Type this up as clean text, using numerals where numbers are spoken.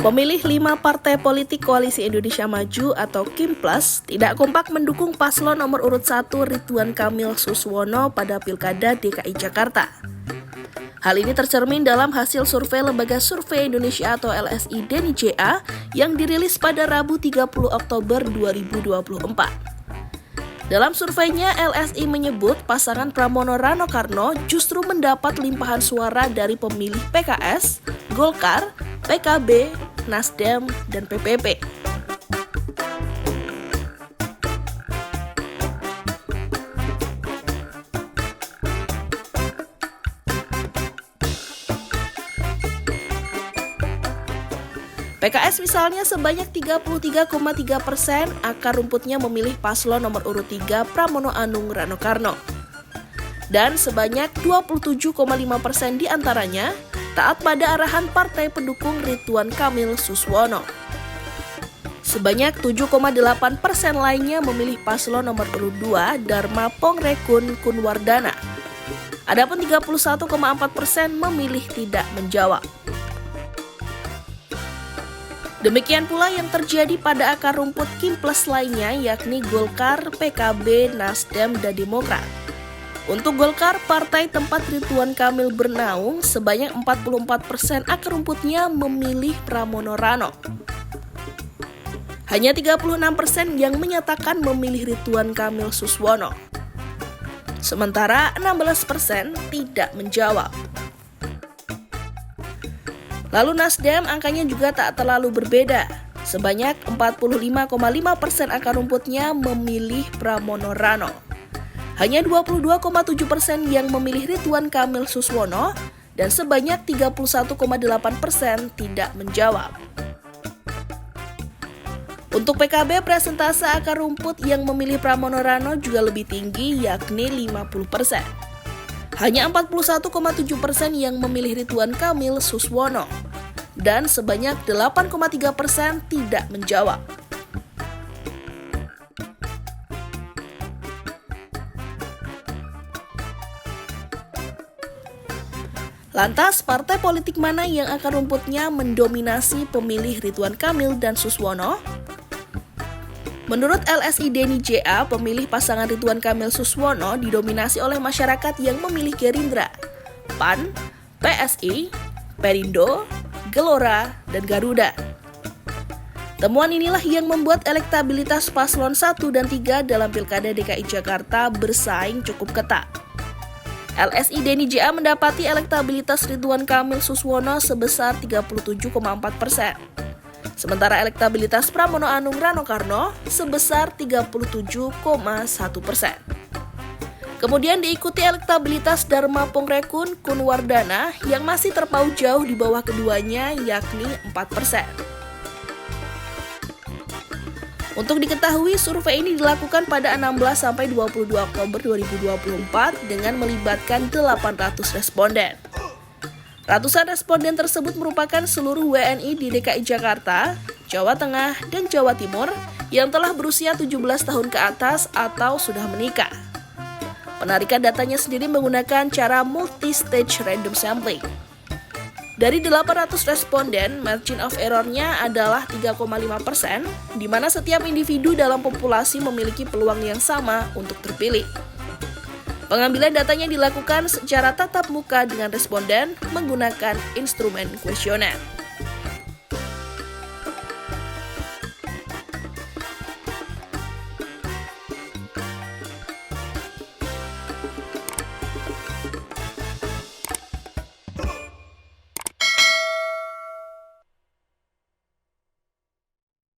Pemilih 5 partai politik Koalisi Indonesia Maju atau KIMPLAS tidak kompak mendukung paslon nomor urut 1 Ridwan Kamil Suswono pada Pilkada DKI Jakarta. Hal ini tercermin dalam hasil survei Lembaga Survei Indonesia atau LSI DNIJA yang dirilis pada Rabu 30 Oktober 2024. Dalam surveinya, LSI menyebut pasangan Pramono Rano Karno justru mendapat limpahan suara dari pemilih PKS, Golkar, PKB, Nasdem, dan PPP. PKS misalnya sebanyak 33,3%, akar rumputnya memilih paslon nomor urut 3 Pramono Anung Rano Karno. Dan sebanyak 27,5% diantaranya taat pada arahan partai pendukung Ridwan Kamil Suswono. Sebanyak 7,8% lainnya memilih paslon nomor urut 2 Dharma Pongrekun Kunwardana. Adapun 31,4% memilih tidak menjawab. Demikian pula yang terjadi pada akar rumput KIMPLAS lainnya, yakni Golkar, PKB, Nasdem, dan Demokrat. Untuk Golkar, partai tempat Ridwan Kamil bernaung, sebanyak 44% akar rumputnya memilih Pramono Rano. Hanya 36% yang menyatakan memilih Ridwan Kamil Suswono. Sementara 16% tidak menjawab. Lalu Nasdem angkanya juga tak terlalu berbeda. Sebanyak 45,5% akar rumputnya memilih Pramono Rano. Hanya 22,7% yang memilih Ridwan Kamil Suswono dan sebanyak 31,8% tidak menjawab. Untuk PKB, presentase akar rumput yang memilih Pramono Rano juga lebih tinggi, yakni 50%. Hanya 41,7% yang memilih Ridwan Kamil Suswono dan sebanyak 8,3% tidak menjawab. Lantas, partai politik mana yang akar rumputnya mendominasi pemilih Ridwan Kamil dan Suswono? Menurut LSI DNIJA, pemilih pasangan Ridwan Kamil Suswono didominasi oleh masyarakat yang memilih Gerindra, PAN, PSI, Perindo, Gelora, dan Garuda. Temuan inilah yang membuat elektabilitas paslon 1 dan 3 dalam Pilkada DKI Jakarta bersaing cukup ketat. LSI DNIJA mendapati elektabilitas Ridwan Kamil Suswono sebesar 37,4%. Sementara elektabilitas Pramono Anung Rano Karno sebesar 37,1%. Kemudian diikuti elektabilitas Dharma Pongrekun Kunwardana yang masih terpaut jauh di bawah keduanya, yakni 4%. Untuk diketahui, survei ini dilakukan pada 16-22 Oktober 2024 dengan melibatkan 800 responden. Ratusan responden tersebut merupakan seluruh WNI di DKI Jakarta, Jawa Tengah, dan Jawa Timur yang telah berusia 17 tahun ke atas atau sudah menikah. Penarikan datanya sendiri menggunakan cara multi-stage random sampling. Dari 800 responden, margin of error-nya adalah 3,5%, di mana setiap individu dalam populasi memiliki peluang yang sama untuk terpilih. Pengambilan datanya dilakukan secara tatap muka dengan responden menggunakan instrumen kuesioner.